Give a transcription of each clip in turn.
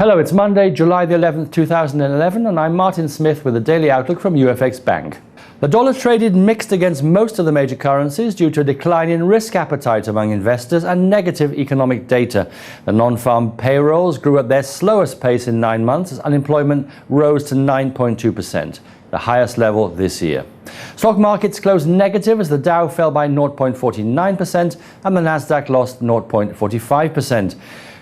Hello, it's Monday, July the 11th, 2011, and I'm Martin Smith with the Daily Outlook from UFXBank. The dollar traded mixed against most of the major currencies due to a decline in risk appetite among investors and negative economic data. The non-farm payrolls grew at their slowest pace in 9 months as unemployment rose to 9.2%, the highest level this year. Stock markets closed negative as the Dow fell by 0.49% and the Nasdaq lost 0.45%.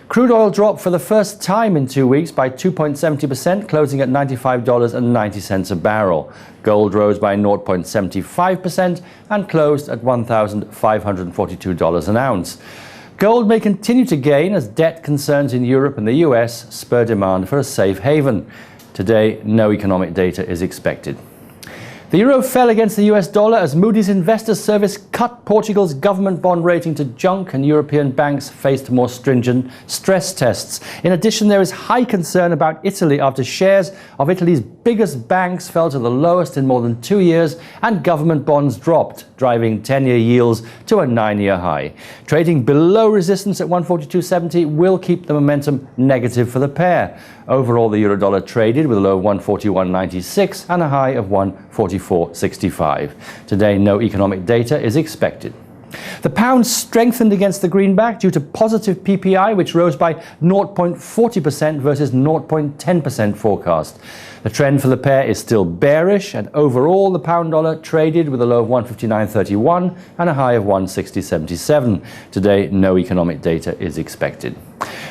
Crude oil dropped for the first time in 2 weeks by 2.70%, closing at $95.90 a barrel. Gold rose by 0.75% and closed at $1,542 an ounce. Gold may continue to gain as debt concerns in Europe and the US spur demand for a safe haven. Today, no economic data is expected. The euro fell against the US dollar as Moody's Investors Service cut Portugal's government bond rating to junk and European banks faced more stringent stress tests. In addition, there is high concern about Italy after shares of Italy's biggest banks fell to the lowest in more than 2 years and government bonds dropped, driving 10-year yields to a 9-year high. Trading below resistance at 142.70 will keep the momentum negative for the pair. Overall, the euro-dollar traded with a low of 141.96 and a high of 144.65. Today, no economic data is expected. The pound strengthened against the greenback due to positive PPI, which rose by 0.40% versus 0.10% forecast. The trend for the pair is still bearish, and overall the pound-dollar traded with a low of 159.31 and a high of 160.77. Today, no economic data is expected.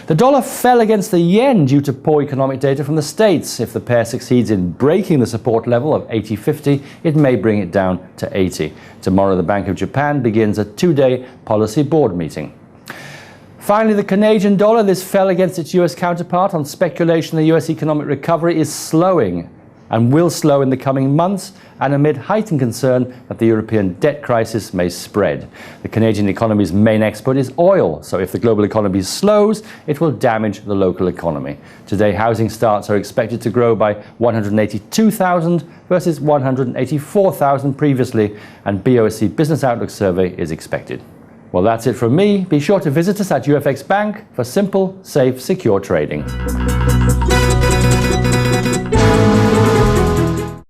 The dollar fell against the yen due to poor economic data from the States. If the pair succeeds in breaking the support level of 80.50, it may bring it down to 80. Tomorrow, the Bank of Japan begins a 2-day policy board meeting. Finally, the Canadian dollar. This fell against its US counterpart on speculation the US economic recovery is slowing and will slow in the coming months, and amid heightened concern that the European debt crisis may spread. The Canadian economy's main export is oil, so if the global economy slows, it will damage the local economy. Today, housing starts are expected to grow by 182,000 versus 184,000 previously, and BOSC Business Outlook survey is expected. Well, that's it from me. Be sure to visit us at UFXBank for simple, safe, secure trading.